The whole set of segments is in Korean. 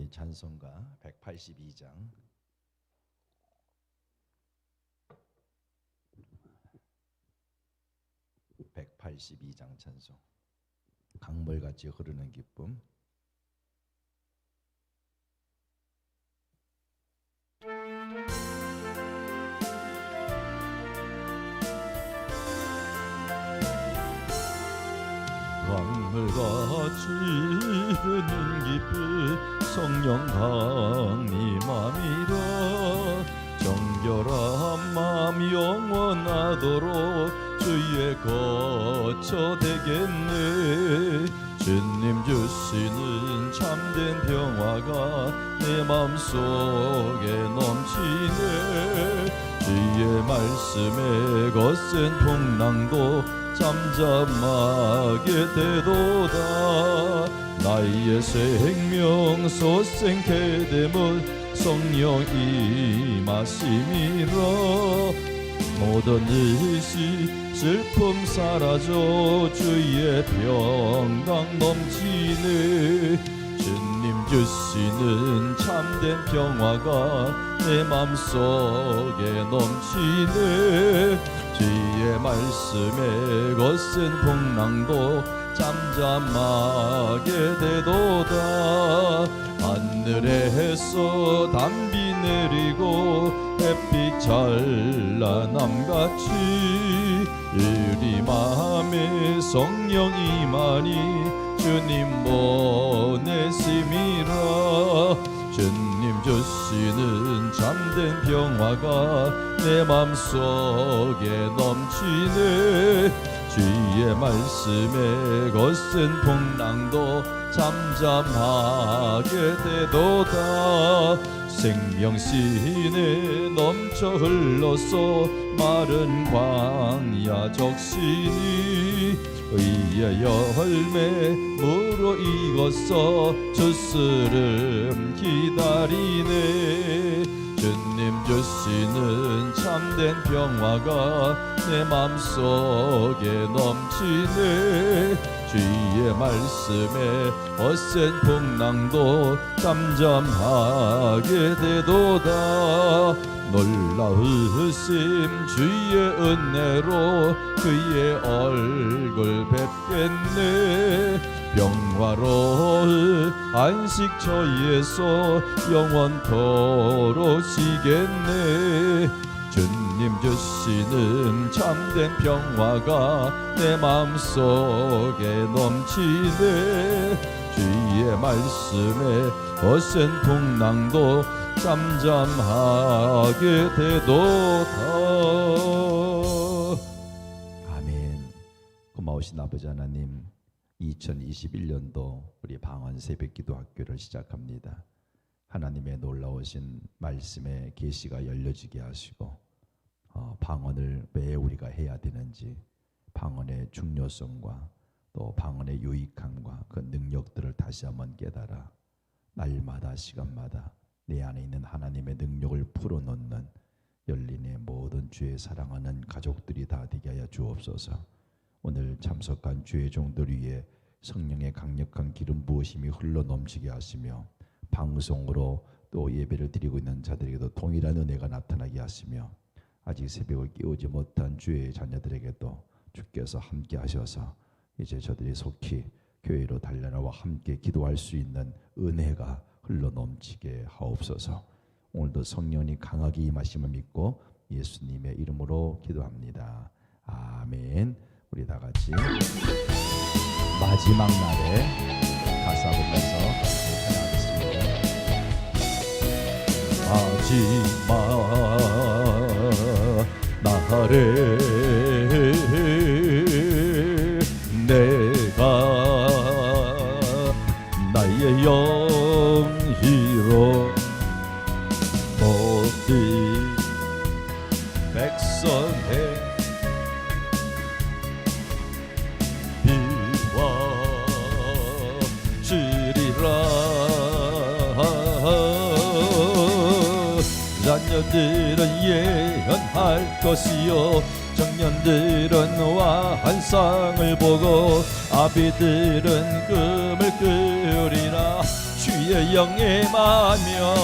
우리 찬송가 182장 찬송, 강물같이 흐르는 기쁨. 강물같이 흐르는 기쁨, 성령 강림함이라. 정결한 마음 영원하도록 주의 거처 되겠네. 주님 주시는 참된 평화가 내 맘속에 넘치네. 주의 말씀에 거센 풍랑도 잠잠하게 되도다. 나의 생명 소생케 되면 성령 임하심이라. 모든 일시 슬픔 사라져 주의 평강 넘치네. 주님 주시는 참된 평화가 내 맘속에 넘치네. 주의 말씀에 거센 풍랑도 잠잠하게 되도다. 하늘에서 담비 내리고 햇빛 찬란함같이 우리 마음에 성령 임하니 주님 보내심이라. 주님 주시는 참된 평화가 내 맘속에 넘치네. 주의 말씀에 거센 풍랑도 잠잠하게 되도다. 생명신에 넘쳐 흘러서 마른 광야 적시니 의의 열매 무로 익어서 주스름 기다리네. 주님 주시는 참된 평화가 내 맘속에 넘치네. 주의 말씀에 거센 풍랑도 잠잠하게 되도다. 놀라우심 주의 은혜로 그의 얼굴 뵙겠네. 평화로운 안식처에서 영원토록 쉬겠네. 주님 주시는 참된 평화가 내 맘속에 넘치네. 주의 말씀에 거센 풍랑도 잠잠하게 되도다. 아멘. 고마우신 아버지 하나님, 2021년도 우리 방언 새벽기도 학교를 시작합니다. 하나님의 놀라우신 말씀의 계시가 열려지게 하시고 방언을 왜 우리가 해야 되는지, 방언의 중요성과 또 방언의 유익함과 그 능력들을 다시 한번 깨달아 날마다 시간마다 내 안에 있는 하나님의 능력을 풀어놓는 열린의 모든 주의 사랑하는 가족들이 다 되게 하여 주옵소서. 오늘 참석한 주의 종들 위에 성령의 강력한 기름 부으심이 흘러넘치게 하시며 방송으로 또 예배를 드리고 있는 자들에게도 동일한 은혜가 나타나게 하시며 아직 새벽을 깨우지 못한 주의 자녀들에게도 주께서 함께 하셔서 이제 저들이 속히 교회로 달려나와 함께 기도할 수 있는 은혜가 흘러넘치게 하옵소서. 오늘도 성령이 강하게 임하심을 믿고 예수님의 이름으로 기도합니다. 아멘. 우리 다 같이 마지막 날에 가사 보면서 마지막 날에 내가 나의 영희로 모든 백성의 비와 주리라. 자녀들은 예언할 것이요 청년들은 환상을 보고 아비들은 꿈을 꾸리라. 주의 주의 영에 마면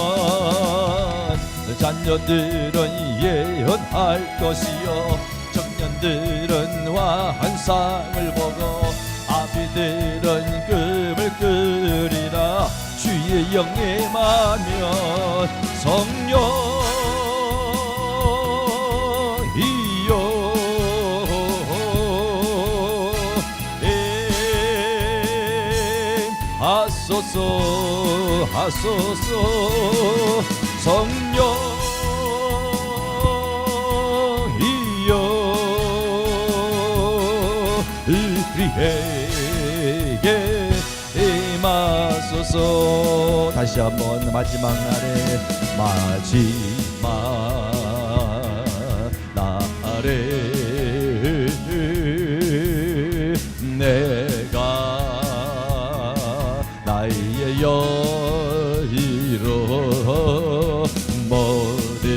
자녀들은 예언할 것이요 청년들은 환상을 보고 아비들은 꿈을 꾸리라. 주의 영에 마면 성령이요 하소서 하소서 성령이여 우리에게 임하소서. 다시 한번 마지막 날에 내가 나의 여의로 모든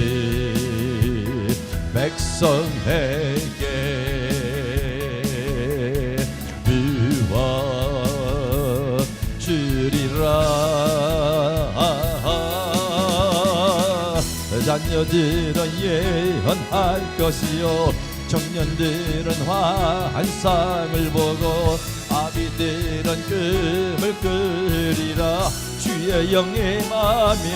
백성에게 부어 주리라. 자녀들은 예언할 것이요 청년들은 환상을 보고 아비들은 꿈을 꾸리라. 주의 영에 마면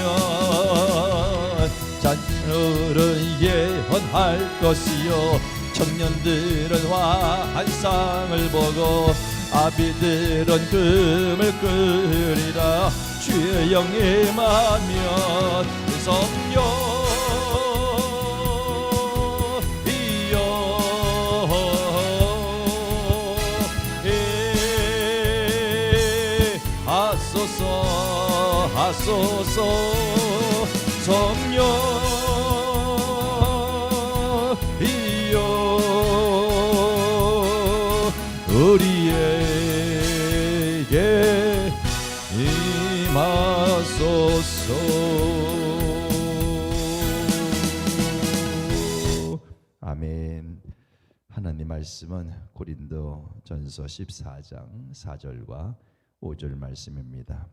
자녀들은 예언할 것이요 청년들은 환상을 보고 아비들은 꿈을 꾸리라. 주의 영에 마면 성령 하소서 성령이여 우리에게 임하소서. 아멘. 하나님 말씀은 고린도전서 14장 4절과 5절 말씀입니다.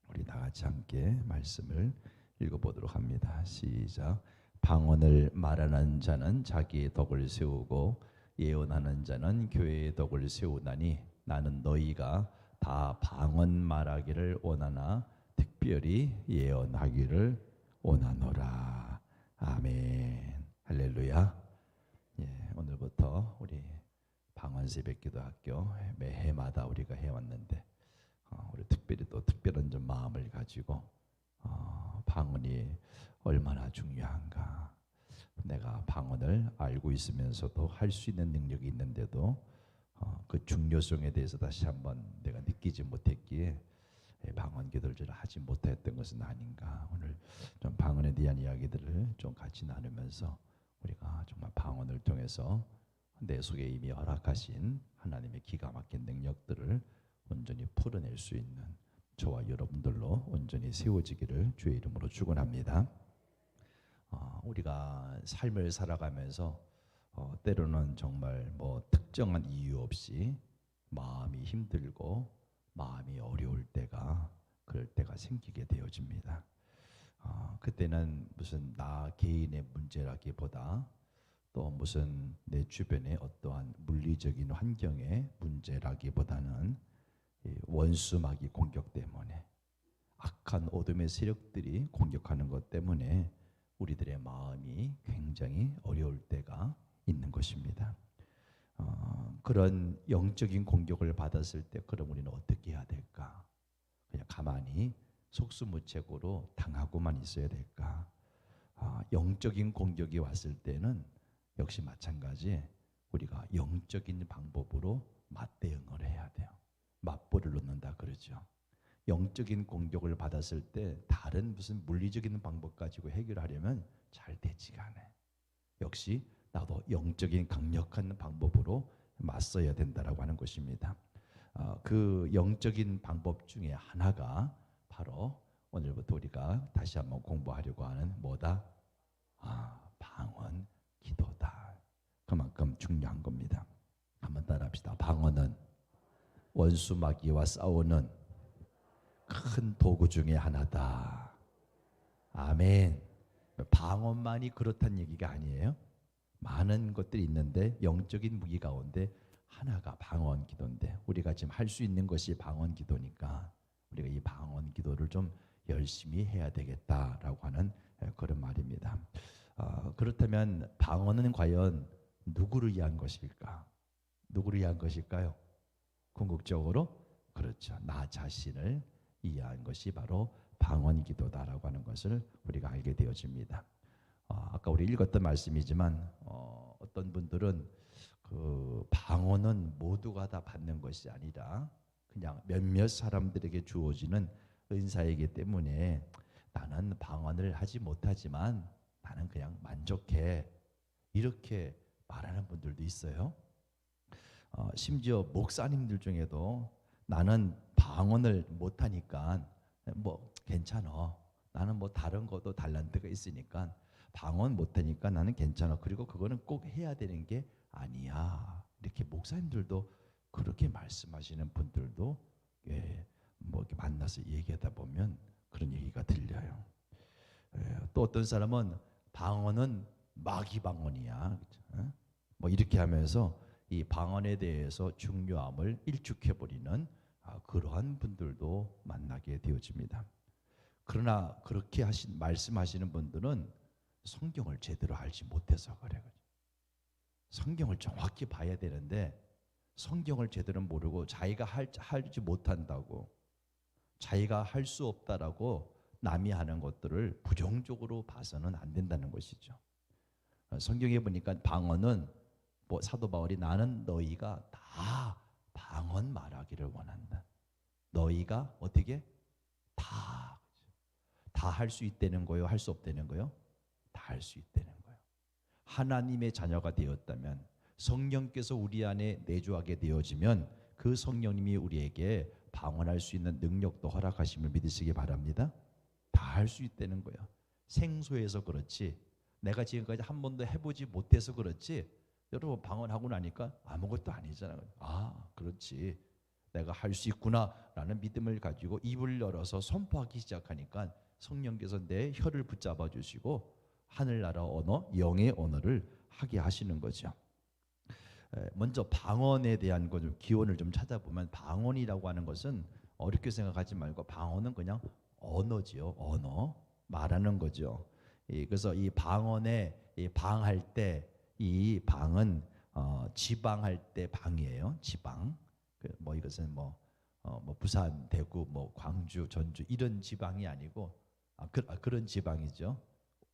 우리 다 같이 함께 말씀을 읽어보도록 합니다. 시작. 방언을 말하는 자는 자기의 덕을 세우고 예언하는 자는 교회의 덕을 세우나니 나는 너희가 다 방언 말하기를 원하나 특별히 예언하기를 원하노라. 아멘. 할렐루야. 예, 오늘부터 우리 방언 새벽기도학교 매해마다 우리가 해왔는데 우리 특별히 또 특별한 좀 마음을 가지고 방언이 얼마나 중요한가. 내가 방언을 알고 있으면서도 할 수 있는 능력이 있는데도 그 중요성에 대해서 다시 한번 내가 느끼지 못했기에 방언 기도를 하지 못했던 것은 아닌가. 오늘 좀 방언에 대한 이야기들을 좀 같이 나누면서 우리가 정말 방언을 통해서 내 속에 이미 허락하신 하나님의 기가 막힌 능력들을 온전히 풀어낼 수 있는 저와 여러분들로 온전히 세워지기를 주의 이름으로 축원합니다. 우리가 삶을 살아가면서 때로는 정말 특정한 이유 없이 마음이 힘들고 마음이 어려울 때가 그럴 때가 생기게 되어집니다. 그때는 무슨 나 개인의 문제라기보다 또 무슨 내 주변의 어떠한 물리적인 환경의 문제라기보다는 원수 마귀 공격 때문에 악한 어둠의 세력들이 공격하는 것 때문에 우리들의 마음이 굉장히 어려울 때가 있는 것입니다. 그런 영적인 공격을 받았을 때 그럼 우리는 어떻게 해야 될까? 그냥 가만히 속수무책으로 당하고만 있어야 될까? 영적인 공격이 왔을 때는 역시 마찬가지 우리가 영적인 방법으로 맞대응을 해야 돼요. 맞불을 놓는다 그러죠. 영적인 공격을 받았을 때 다른 무슨 물리적인 방법 가지고 해결하려면 잘 되지가 않아요. 역시 나도 영적인 강력한 방법으로 맞서야 된다라고 하는 것입니다. 그 영적인 방법 중에 하나가 바로 오늘부터 우리가 다시 한번 공부하려고 하는 뭐다? 방언 기도다. 그만큼 중요한 겁니다. 한번 따라합시다. 방언은 원수 마귀와 싸우는 큰 도구 중에 하나다. 아멘. 방언만이 그렇다는 얘기가 아니에요. 많은 것들이 있는데 영적인 무기 가운데 하나가 방언 기도인데, 우리가 지금 할 수 있는 것이 방언 기도니까 우리가 이 방언 기도를 좀 열심히 해야 되겠다라고 하는 그런 말입니다. 그렇다면 방언은 과연 누구를 위한 것일까? 누구를 위한 것일까요? 궁극적으로 그렇죠. 나 자신을 위한 것이 바로 방언 기도다라고 하는 것을 우리가 알게 되어집니다. 아까 우리 읽었던 말씀이지만 어떤 분들은 그 방언은 모두가 다 받는 것이 아니라 그냥 몇몇 사람들에게 주어지는 은사이기 때문에 나는 방언을 하지 못하지만 나는 그냥 만족해, 이렇게 말하는 분들도 있어요. 심지어 목사님들 중에도 나는 방언을 못하니까 뭐 괜찮아, 나는 뭐 다른 것도 달란트가 있으니까 방언 못하니까 나는 괜찮아, 그리고 그거는 꼭 해야 되는 게 아니야, 이렇게 목사님들도 그렇게 말씀하시는 분들도 뭐 이렇게 만나서 얘기하다 보면 그런 얘기가 들려요. 또 어떤 사람은 방언은 마귀 방언이야, 뭐 이렇게 하면서 이 방언에 대해서 중요함을 일축해버리는 그러한 분들도 만나게 되어집니다. 그러나 그렇게 말씀하시는 분들은 성경을 제대로 알지 못해서 그래요. 성경을 정확히 봐야 되는데 성경을 제대로 모르고 자기가 하지 못한다고, 자기가 할 수 없다라고 남이 하는 것들을 부정적으로 봐서는 안 된다는 것이죠. 성경에 보니까 방언은 뭐 사도 바울이 나는 너희가 다 방언 말하기를 원한다. 너희가 어떻게 다 할 수 있다는 거요, 할 수 없다는 거요? 다 할 수 있다는 거예요. 하나님의 자녀가 되었다면, 성령께서 우리 안에 내주하게 되어지면 그 성령님이 우리에게 방언할 수 있는 능력도 허락하심을 믿으시기 바랍니다. 다 할 수 있다는 거예요. 생소해서 그렇지, 내가 지금까지 한 번도 해보지 못해서 그렇지, 여러분 방언하고 나니까 아무것도 아니잖아요. 그렇지, 내가 할 수 있구나라는 믿음을 가지고 입을 열어서 선포하기 시작하니까 성령께서 내 혀를 붙잡아 주시고 하늘나라 언어, 영의 언어를 하게 하시는 거죠. 먼저 방언에 대한 것 좀 기원을 좀 찾아보면, 방언이라고 하는 것은 어렵게 생각하지 말고 방언은 그냥 언어지요. 언어, 말하는 거죠. 그래서 이 방언에 방할 때 이 방은 지방할 때 방이에요. 지방. 뭐 이것은 뭐 부산, 대구, 뭐 광주, 전주 이런 지방이 아니고 그런 지방이죠.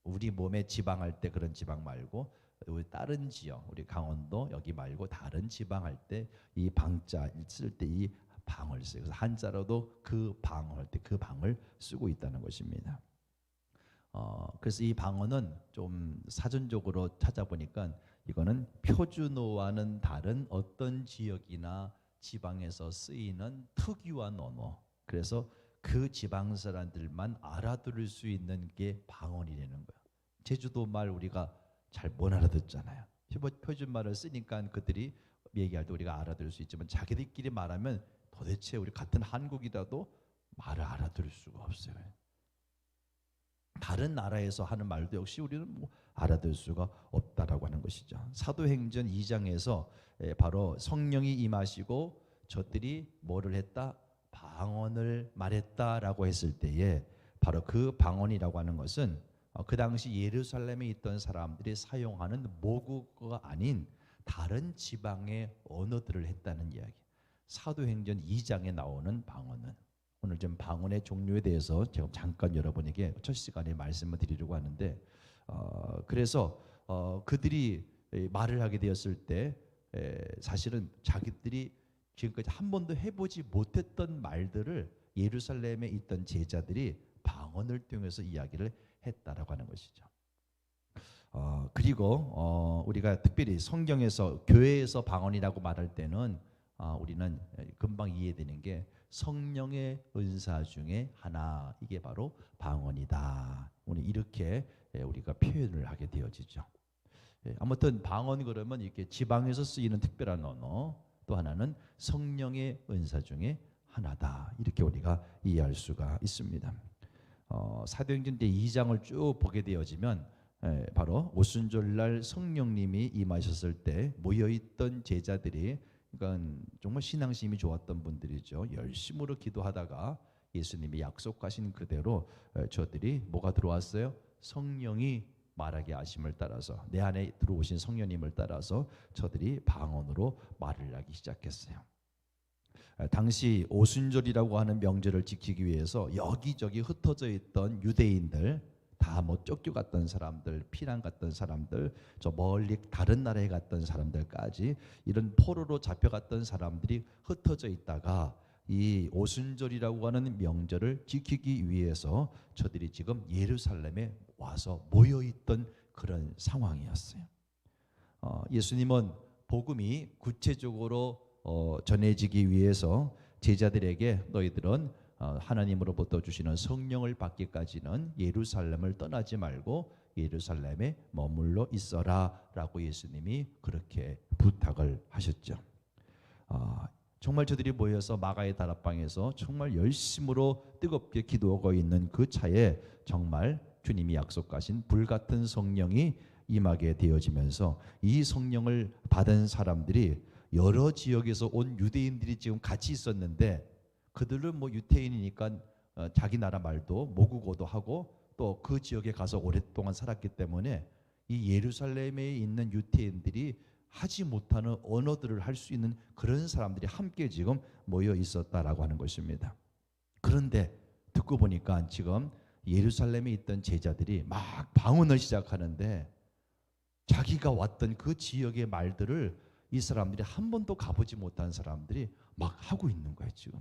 우리 몸에 지방할 때 그런 지방 말고 우리 다른 지역, 우리 강원도 여기 말고 다른 지방할 때 이 방자 쓸 때 이 방을 써요. 그래서 한자로도 그 방할 때 그 방을 쓰고 있다는 것입니다. 그래서 이 방언은 좀 사전적으로 찾아보니까 이거는 표준어와는 다른 어떤 지역이나 지방에서 쓰이는 특유한 언어, 그래서 그 지방 사람들만 알아들을 수 있는 게 방언이라는 거예요. 제주도 말 우리가 잘 못 알아듣잖아요. 표준말을 쓰니까 그들이 얘기할 때 우리가 알아들을 수 있지만 자기들끼리 말하면 도대체 우리 같은 한국이라도 말을 알아들을 수가 없어요. 다른 나라에서 하는 말도 역시 우리는 뭐 알아들 수가 없다라고 하는 것이죠. 사도행전 2장에서 바로 성령이 임하시고 저들이 뭐를 했다? 방언을 말했다라고 했을 때에 바로 그 방언이라고 하는 것은 그 당시 예루살렘에 있던 사람들이 사용하는 모국어가 아닌 다른 지방의 언어들을 했다는 이야기. 사도행전 2장에 나오는 방언은, 오늘 좀 방언의 종류에 대해서 제가 잠깐 여러분에게 첫 시간에 말씀을 드리려고 하는데, 그래서 그들이 말을 하게 되었을 때 사실은 자기들이 지금까지 한 번도 해보지 못했던 말들을 예루살렘에 있던 제자들이 방언을 통해서 이야기를 했다라고 하는 것이죠. 그리고 우리가 특별히 성경에서 교회에서 방언이라고 말할 때는 우리는 금방 이해되는 게 성령의 은사 중에 하나, 이게 바로 방언이다. 오늘 이렇게 우리가 표현을 하게 되어지죠. 아무튼 방언 그러면 이렇게 지방에서 쓰이는 특별한 언어, 또 하나는 성령의 은사 중에 하나다. 이렇게 우리가 이해할 수가 있습니다. 사도행전 2장을 쭉 보게 되어지면 바로 오순절날 성령님이 임하셨을 때 모여있던 제자들이, 그러니까 정말 신앙심이 좋았던 분들이죠. 열심으로 기도하다가 예수님이 약속하신 그대로 저들이 뭐가 들어왔어요? 성령이 말하게 하심을 따라서, 내 안에 들어오신 성령님을 따라서 저들이 방언으로 말을 하기 시작했어요. 당시 오순절이라고 하는 명절을 지키기 위해서 여기저기 흩어져 있던 유대인들, 다 뭐 쫓겨갔던 사람들, 피난 갔던 사람들, 저 멀리 다른 나라에 갔던 사람들까지 이런 포로로 잡혀갔던 사람들이 흩어져 있다가 이 오순절이라고 하는 명절을 지키기 위해서 저들이 지금 예루살렘에 와서 모여있던 그런 상황이었어요. 예수님은 복음이 구체적으로 전해지기 위해서 제자들에게 너희들은 하나님으로부터 주시는 성령을 받기까지는 예루살렘을 떠나지 말고 예루살렘에 머물러 있어라 라고 예수님이 그렇게 부탁을 하셨죠. 정말 저들이 모여서 마가의 다락방에서 정말 열심으로 뜨겁게 기도하고 있는 그 차에 정말 주님이 약속하신 불같은 성령이 임하게 되어지면서 이 성령을 받은 사람들이 여러 지역에서 온 유대인들이 지금 같이 있었는데, 그들은 뭐 유태인이니까 자기 나라 말도 모국어도 하고 또 그 지역에 가서 오랫동안 살았기 때문에 이 예루살렘에 있는 유태인들이 하지 못하는 언어들을 할 수 있는 그런 사람들이 함께 지금 모여 있었다라고 하는 것입니다. 그런데 듣고 보니까 지금 예루살렘에 있던 제자들이 막 방언을 시작하는데, 자기가 왔던 그 지역의 말들을 이 사람들이 한 번도 가보지 못한 사람들이 막 하고 있는 거예요 지금.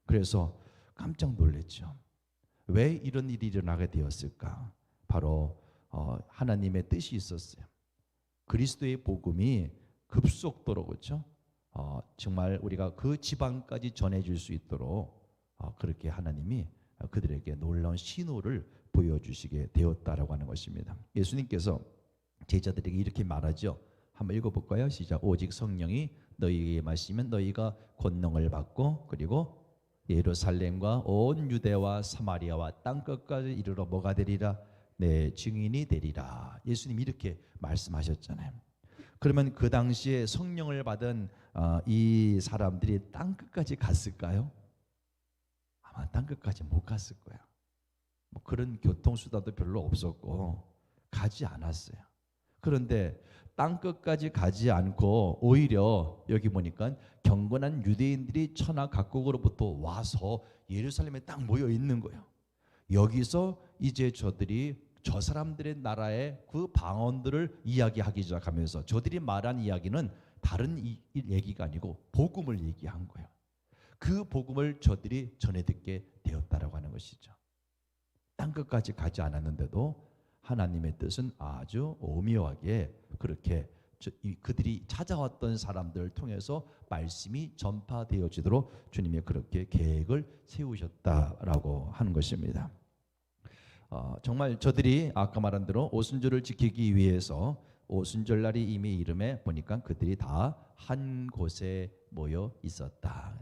그래서 깜짝 놀랐죠. 왜 이런 일이 일어나게 되었을까? 바로 하나님의 뜻이 있었어요. 그리스도의 복음이 급속도로, 그렇죠? 정말 우리가 그 지방까지 전해줄 수 있도록 그렇게 하나님이 그들에게 놀라운 신호를 보여주시게 되었다라고 하는 것입니다. 예수님께서 제자들에게 이렇게 말하죠. 한번 읽어볼까요? 시작. 오직 성령이 너희에게 마시면 너희가 권능을 받고 그리고 예루살렘과 온 유대와 사마리아와 땅끝까지 이르러 뭐가 되리라? 내 증인이 되리라. 예수님이 이렇게 말씀하셨잖아요. 그러면 그 당시에 성령을 받은 이 사람들이 땅끝까지 갔을까요? 아마 땅끝까지 못 갔을 거예요. 뭐 그런 교통수단도 별로 없었고 가지 않았어요. 그런데 땅끝까지 가지 않고 오히려 여기 보니까 경건한 유대인들이 천하 각국으로부터 와서 예루살렘에 딱 모여 있는 거예요. 여기서 이제 저들이 저 사람들의 나라의 그 방언들을 이야기하기 시작하면서 저들이 말한 이야기는 다른 얘기가 아니고 복음을 얘기한 거예요. 그 복음을 저들이 전해 듣게 되었다라고 하는 것이죠. 땅끝까지 가지 않았는데도 하나님의 뜻은 아주 오묘하게 그렇게 그들이 찾아왔던 사람들을 통해서 말씀이 전파되어지도록 주님이 그렇게 계획을 세우셨다라고 하는 것입니다. 정말 저들이 아까 말한 대로 오순절을 지키기 위해서 오순절날이 이미 이름에 보니까 그들이 다 한 곳에 모여 있었다.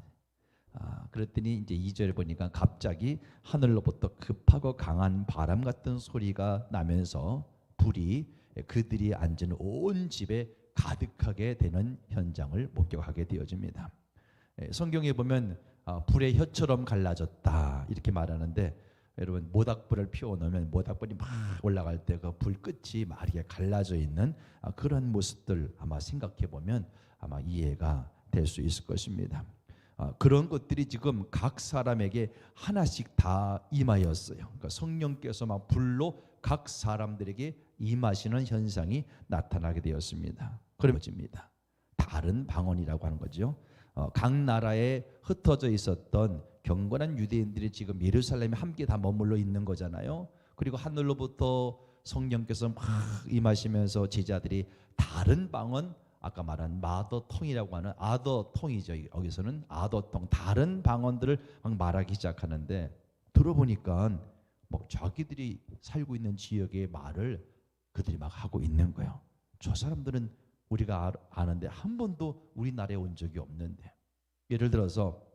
그랬더니 이제 2절에 보니까 갑자기 하늘로부터 급하고 강한 바람 같은 소리가 나면서 불이 그들이 앉은 온 집에 가득하게 되는 현장을 목격하게 되어집니다. 성경에 보면 불의 혀처럼 갈라졌다 이렇게 말하는데, 여러분 모닥불을 피워놓으면 모닥불이 막 올라갈 때 그 불 끝이 막 이렇게 갈라져 있는 그런 모습들 아마 생각해 보면 아마 이해가 될 수 있을 것입니다. 그런 것들이 지금 각 사람에게 하나씩 다 임하였어요. 그러니까 성령께서 막 불로 각 사람들에게 임하시는 현상이 나타나게 되었습니다. 그러면입니다. 다른 방언이라고 하는 거죠. 각 나라에 흩어져 있었던 경건한 유대인들이 지금 예루살렘에 함께 다 머물러 있는 거잖아요. 그리고 하늘로부터 성령께서 막 임하시면서 제자들이 다른 방언, 아까 말한 마더통이라고 하는 아더통이죠. 여기서는 아더통, 다른 방언들을 막 말하기 시작하는데, 들어보니까 뭐 자기들이 살고 있는 지역의 말을 그들이 막 하고 있는 거예요. 저 사람들은 우리가 아는데 한 번도 우리나라에 온 적이 없는데, 예를 들어서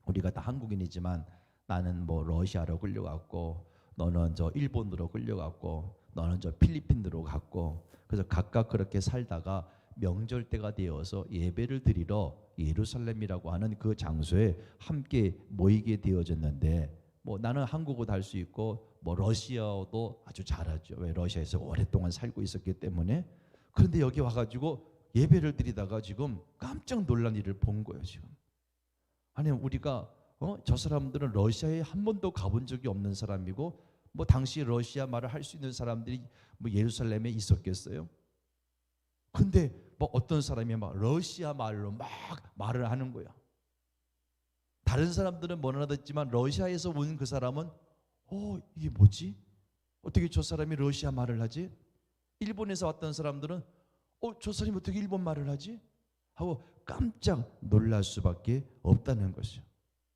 우리가 다 한국인이지만 나는 뭐 러시아로 끌려갔고 너는 저 일본으로 끌려갔고 너는 저 필리핀으로 갔고, 그래서 각각 그렇게 살다가 명절 때가 되어서 예배를 드리러 예루살렘이라고 하는 그 장소에 함께 모이게 되어졌는데, 뭐 나는 한국어도 할 수 있고 뭐 러시아어도 아주 잘하죠. 왜? 러시아에서 오랫동안 살고 있었기 때문에. 그런데 여기 와가지고 예배를 드리다가 지금 깜짝 놀란 일을 본 거예요. 지금 아니 우리가 저 사람들은 러시아에 한 번도 가본 적이 없는 사람이고, 뭐 당시 러시아 말을 할 수 있는 사람들이 뭐 예루살렘에 있었겠어요? 근데 뭐 어떤 사람이 막 러시아 말로 막 말을 하는 거야. 다른 사람들은 못 알아듣지만 러시아에서 온 그 사람은 이게 뭐지? 어떻게 저 사람이 러시아 말을 하지? 일본에서 왔던 사람들은 저 사람이 어떻게 일본 말을 하지? 하고 깜짝 놀랄 수밖에 없다는 것이요.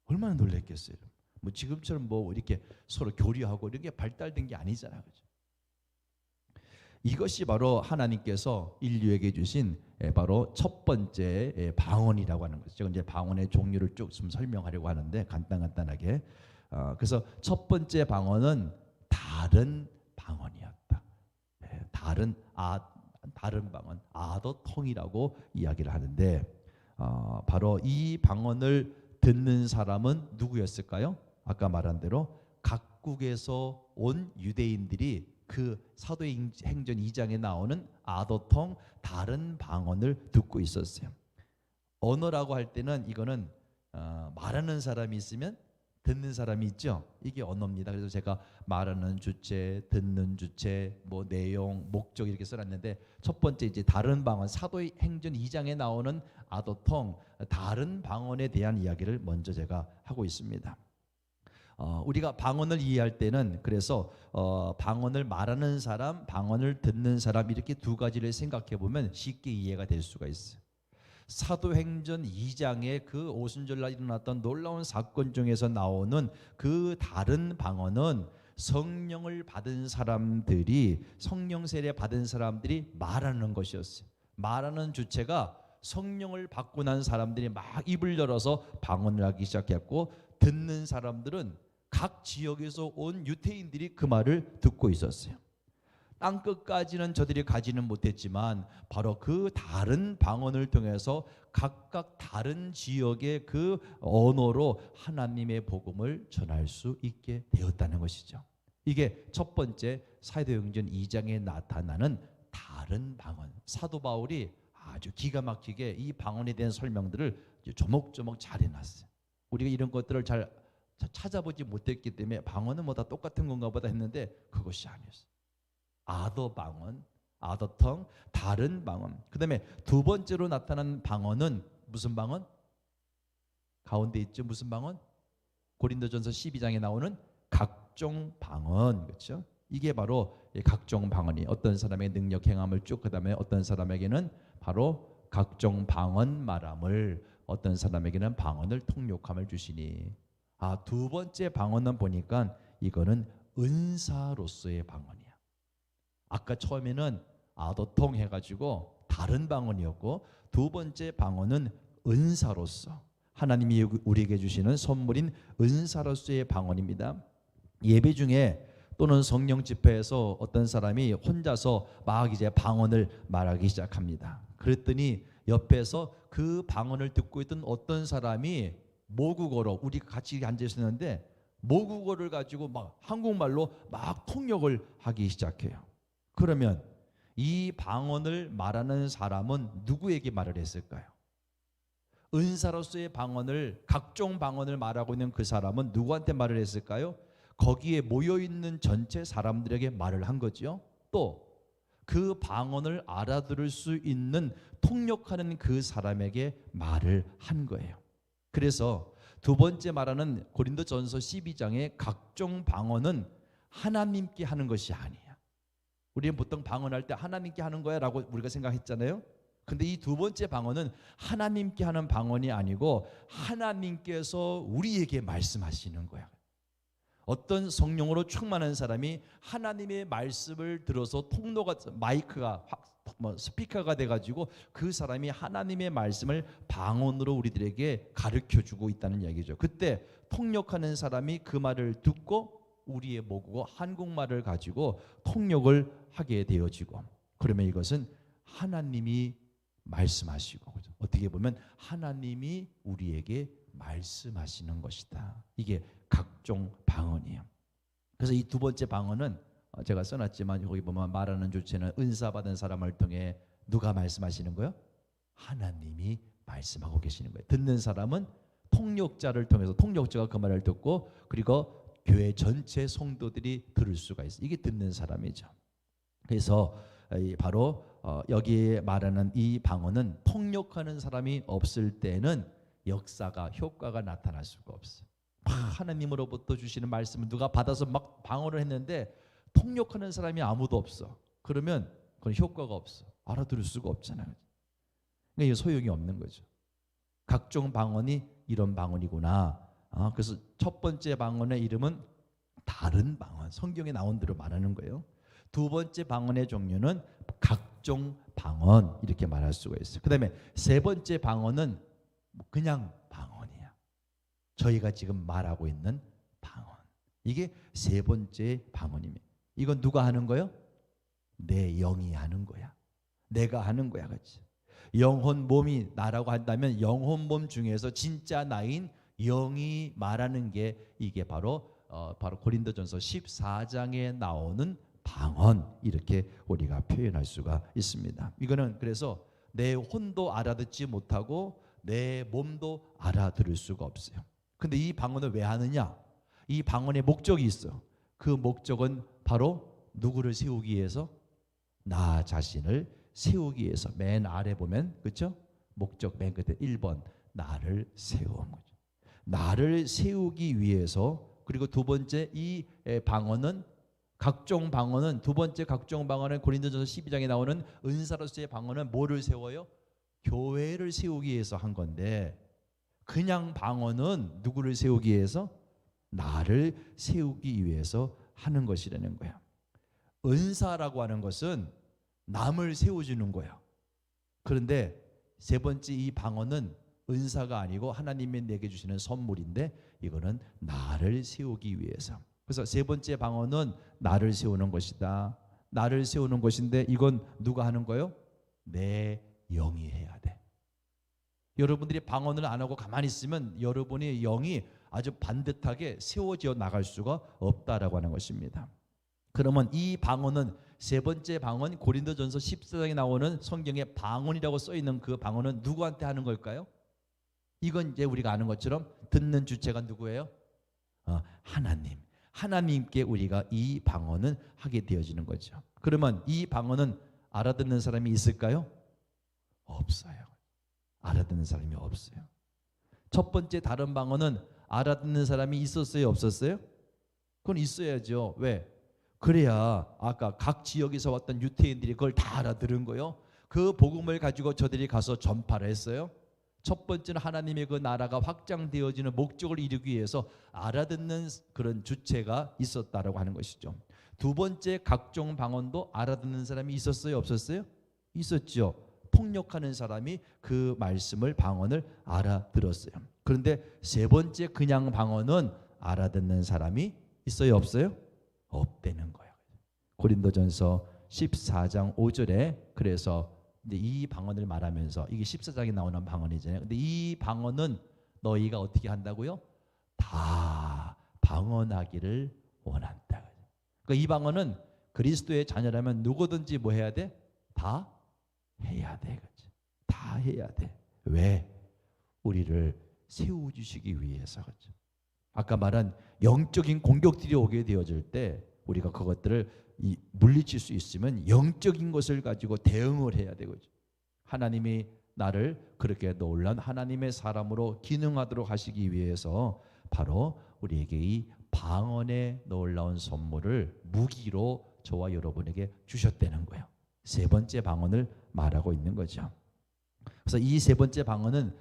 얼마나 놀랐겠어요. 뭐 지금처럼 뭐 이렇게 서로 교류하고 이렇게 발달된 게 아니잖아요. 그렇죠? 이것이 바로 하나님께서 인류에게 주신 바로 첫 번째 방언이라고 하는 것이죠. 제가 이제 방언의 종류를 쭉 좀 설명하려고 하는데 간단하게. 그래서 첫 번째 방언은 다른 방언이었다. 다른 방언, 아더통이라고 이야기를 하는데, 바로 이 방언을 듣는 사람은 누구였을까요? 아까 말한 대로 각국에서 온 유대인들이 그 사도행전 2장에 나오는 아더통, 다른 방언을 듣고 있었어요. 언어라고 할 때는 이거는 말하는 사람이 있으면 듣는 사람이 있죠. 이게 언어입니다. 그래서 제가 말하는 주체, 듣는 주체, 뭐 내용, 목적 이렇게 써놨는데, 첫 번째 이제 다른 방언, 사도행전 2장에 나오는 아더통, 다른 방언에 대한 이야기를 먼저 제가 하고 있습니다. 우리가 방언을 이해할 때는 그래서 방언을 말하는 사람, 방언을 듣는 사람, 이렇게 두 가지를 생각해 보면 쉽게 이해가 될 수가 있어요. 사도행전 2장의 그 오순절날 일어났던 놀라운 사건 중에서 나오는 그 다른 방언은 성령을 받은 사람들이, 성령 세례 받은 사람들이 말하는 것이었어요. 말하는 주체가 성령을 받고 난 사람들이 막 입을 열어서 방언을 하기 시작했고, 듣는 사람들은 각 지역에서 온 유대인들이 그 말을 듣고 있었어요. 땅끝까지는 저들이 가지는 못했지만 바로 그 다른 방언을 통해서 각각 다른 지역의 그 언어로 하나님의 복음을 전할 수 있게 되었다는 것이죠. 이게 첫 번째 사도행전 2장에 나타나는 다른 방언. 사도 바울이 아주 기가 막히게 이 방언에 대한 설명들을 조목조목 잘 해놨어요. 우리가 이런 것들을 잘 찾아보지 못했기 때문에 방언은 뭐 다 똑같은 건가 보다 했는데 그것이 아니었어요. 아더 방언, 아더텅, 다른 방언. 그 다음에 두 번째로 나타난 방언은 무슨 방언? 가운데 있죠. 무슨 방언? 고린도전서 12장에 나오는 각종 방언. 그렇죠? 이게 바로 각종 방언이, 어떤 사람의 능력 행함을 쭉, 그 다음에 어떤 사람에게는 바로 각종 방언 말함을, 어떤 사람에게는 방언을 통역함을 주시니. 두 번째 방언은 보니까 이거는 은사로서의 방언이야. 아까 처음에는 아더통 해가지고 다른 방언이었고, 두 번째 방언은 은사로서, 하나님이 우리에게 주시는 선물인 은사로서의 방언입니다. 예배 중에 또는 성령 집회에서 어떤 사람이 혼자서 막 이제 방언을 말하기 시작합니다. 그랬더니 옆에서 그 방언을 듣고 있던 어떤 사람이 모국어로, 우리가 같이 앉아 있었는데 모국어를 가지고 막 한국말로 막 통역을 하기 시작해요. 그러면 이 방언을 말하는 사람은 누구에게 말을 했을까요? 은사로서의 방언을, 각종 방언을 말하고 있는 그 사람은 누구한테 말을 했을까요? 거기에 모여있는 전체 사람들에게 말을 한 거죠. 또 그 방언을 알아들을 수 있는 통역하는 그 사람에게 말을 한 거예요. 그래서 두 번째 말하는 고린도전서 12장의 각종 방언은 하나님께 하는 것이 아니야. 우리는 보통 방언할 때 하나님께 하는 거야 라고 우리가 생각했잖아요. 근데 이 두 번째 방언은 하나님께 하는 방언이 아니고 하나님께서 우리에게 말씀하시는 거야. 어떤 성령으로 충만한 사람이 하나님의 말씀을 들어서 통로가 마이크가 스피커가 돼가지고 그 사람이 하나님의 말씀을 방언으로 우리들에게 가르쳐주고 있다는 이야기죠. 그때 통역하는 사람이 그 말을 듣고 우리의 모국어 한국말을 가지고 통역을 하게 되어지고, 그러면 이것은 하나님이 말씀하시고, 어떻게 보면 하나님이 우리에게 말씀하시는 것이다. 이게 각종 방언이에요. 그래서 이 두 번째 방언은 제가 써놨지만 여기 보면 말하는 주체는 은사 받은 사람을 통해 누가 말씀하시는 거예요? 하나님이 말씀하고 계시는 거예요. 듣는 사람은 통역자를 통해서 통역자가 그 말을 듣고, 그리고 교회 전체 성도들이 들을 수가 있어요. 이게 듣는 사람이죠. 그래서 바로 여기에 말하는 이 방언은 통역하는 사람이 없을 때는 역사가 효과가 나타날 수가 없어요. 하나님으로부터 주시는 말씀을 누가 받아서 막 방언을 했는데 통역하는 사람이 아무도 없어. 그러면 그건 효과가 없어. 알아들을 수가 없잖아요. 그러니까 이게 소용이 없는 거죠. 각종 방언이 이런 방언이구나. 그래서 첫 번째 방언의 이름은 다른 방언, 성경에 나온 대로 말하는 거예요. 두 번째 방언의 종류는 각종 방언, 이렇게 말할 수가 있어요. 그 다음에 세 번째 방언은 그냥 방언이야. 저희가 지금 말하고 있는 방언, 이게 세 번째 방언입니다. 이건 누가 하는 거예요? 내 영이 하는 거야. 내가 하는 거야. 그렇지? 영혼 몸이 나라고 한다면 영혼 몸 중에서 진짜 나인 영이 말하는 게 이게 바로 고린도전서 14장에 나오는 방언, 이렇게 우리가 표현할 수가 있습니다. 이거는 그래서 내 혼도 알아듣지 못하고 내 몸도 알아들을 수가 없어요. 근데 이 방언을 왜 하느냐? 이 방언의 목적이 있어. 그 목적은 바로 누구를 세우기 위해서? 나 자신을 세우기 위해서. 맨 아래 보면, 그렇죠? 목적 맨 끝에 1번, 나를 세우는 거죠. 나를 세우기 위해서. 그리고 두 번째 이 방언은, 각종 방언은, 두 번째 각종 방언은 고린도전서 12장에 나오는 은사로서의 방언은 뭐를 세워요? 교회를 세우기 위해서 한 건데, 그냥 방언은 누구를 세우기 위해서? 나를 세우기 위해서 하는 것이라는 거야. 은사라고 하는 것은 남을 세워주는 거야. 그런데 세 번째 이 방언은 은사가 아니고 하나님이 내게 주시는 선물인데, 이거는 나를 세우기 위해서. 그래서 세 번째 방언은 나를 세우는 것이다. 나를 세우는 것인데, 이건 누가 하는 거예요? 내 영이 해야 돼. 여러분들이 방언을 안 하고 가만히 있으면 여러분의 영이 아주 반듯하게 세워져 나갈 수가 없다라고 하는 것입니다. 그러면 이 방언은, 세 번째 방언, 고린도전서 14장에 나오는 성경에 방언이라고 써있는 그 방언은 누구한테 하는 걸까요? 이건 이제 우리가 아는 것처럼 듣는 주체가 누구예요? 하나님. 하나님께 우리가 이 방언은 하게 되어지는 거죠. 그러면 이 방언은 알아듣는 사람이 있을까요? 없어요. 알아듣는 사람이 없어요. 첫 번째 다른 방언은 알아듣는 사람이 있었어요, 없었어요? 그건 있어야죠. 왜? 그래야 아까 각 지역에서 왔던 유태인들이 그걸 다 알아들은 거예요. 그 복음을 가지고 저들이 가서 전파를 했어요. 첫 번째는 하나님의 그 나라가 확장되어지는 목적을 이루기 위해서 알아듣는 그런 주체가 있었다라고 하는 것이죠. 두 번째 각종 방언도 알아듣는 사람이 있었어요, 없었어요? 있었죠. 통역하는 사람이 그 말씀을, 방언을 알아들었어요. 그런데 세 번째 그냥 방언은 알아듣는 사람이 있어요, 없어요? 없다는 거예요. 고린도전서 14장 5절에 그래서 이제 이 방언을 말하면서, 이게 14장에 나오는 방언이잖아요. 근데 이 방언은 너희가 어떻게 한다고요? 다 방언하기를 원한다. 그러니까 이 방언은 그리스도의 자녀라면 누구든지 뭐 해야 돼? 다 해야 돼. 그렇지? 다 해야 돼. 왜? 우리를 세워주시기 위해서. 그렇죠? 아까 말한 영적인 공격들이 오게 되어질 때 우리가 그것들을 물리칠 수 있으면 영적인 것을 가지고 대응을 해야 되거든요. 하나님이 나를 그렇게 놀란 하나님의 사람으로 기능하도록 하시기 위해서 바로 우리에게 이 방언의 놀라운 선물을 무기로 저와 여러분에게 주셨다는 거예요. 세 번째 방언을 말하고 있는 거죠. 그래서 이 세 번째 방언은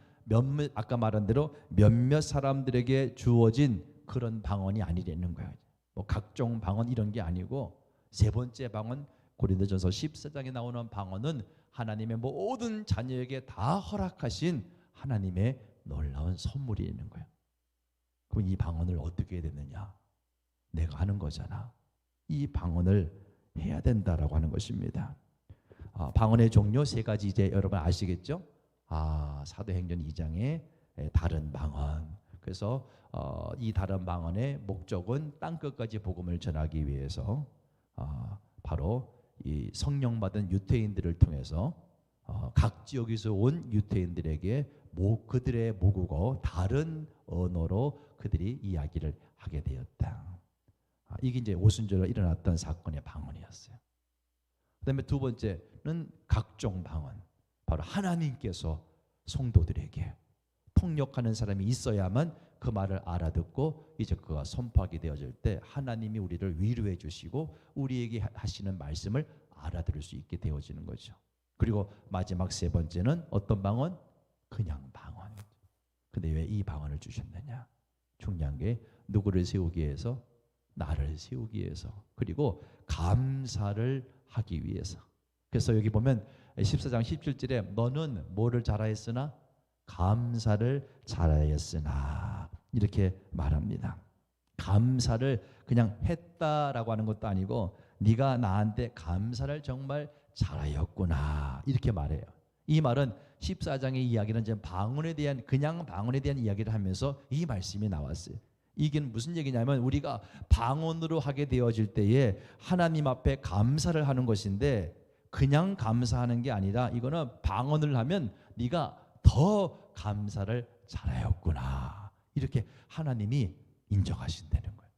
아까 말한 대로 몇몇 사람들에게 주어진 그런 방언이 아니라는 거예요. 뭐 각종 방언 이런 게 아니고 세 번째 방언 고린도전서 14장에 나오는 방언은 하나님의 모든 자녀에게 다 허락하신 하나님의 놀라운 선물이 있는 거예요. 그럼 이 방언을 어떻게 해야 되느냐? 내가 하는 거잖아. 이 방언을 해야 된다라고 하는 것입니다. 방언의 종류 세 가지 이제 여러분 아시겠죠? 사도행전 2장의 다른 방언. 그래서 이 다른 방언의 목적은 땅끝까지 복음을 전하기 위해서 바로 이 성령 받은 유태인들을 통해서 각 지역에서 온 유태인들에게 그들의 모국어 다른 언어로 그들이 이야기를 하게 되었다. 이게 이제 오순절로 일어났던 사건의 방언이었어요. 그다음에 두 번째는 각종 방언. 바로 하나님께서 성도들에게 통역하는 사람이 있어야만 그 말을 알아듣고 이제 그가 선포하게 되어질 때 하나님이 우리를 위로해 주시고 우리에게 하시는 말씀을 알아들을 수 있게 되어지는 거죠. 그리고 마지막 세 번째는 어떤 방언? 그냥 방언. 근데 왜 이 방언을 주셨느냐? 중요한 게 누구를 세우기 위해서? 나를 세우기 위해서. 그리고 감사를 하기 위해서. 그래서 여기 보면 14장 17절에 너는 뭐를 잘하였으나? 감사를 잘하였으나 이렇게 말합니다. 감사를 그냥 했다라고 하는 것도 아니고 네가 나한테 감사를 정말 잘하였구나 이렇게 말해요. 이 말은 14장의 이야기는 이제 방언에 대한 그냥 방언에 대한 이야기를 하면서 이 말씀이 나왔어요. 이게 무슨 얘기냐면 우리가 방언으로 하게 되어질 때에 하나님 앞에 감사를 하는 것인데 그냥 감사하는 게 아니라 이거는 방언을 하면 네가 더 감사를 잘하였구나 이렇게 하나님이 인정하신다는 거예요.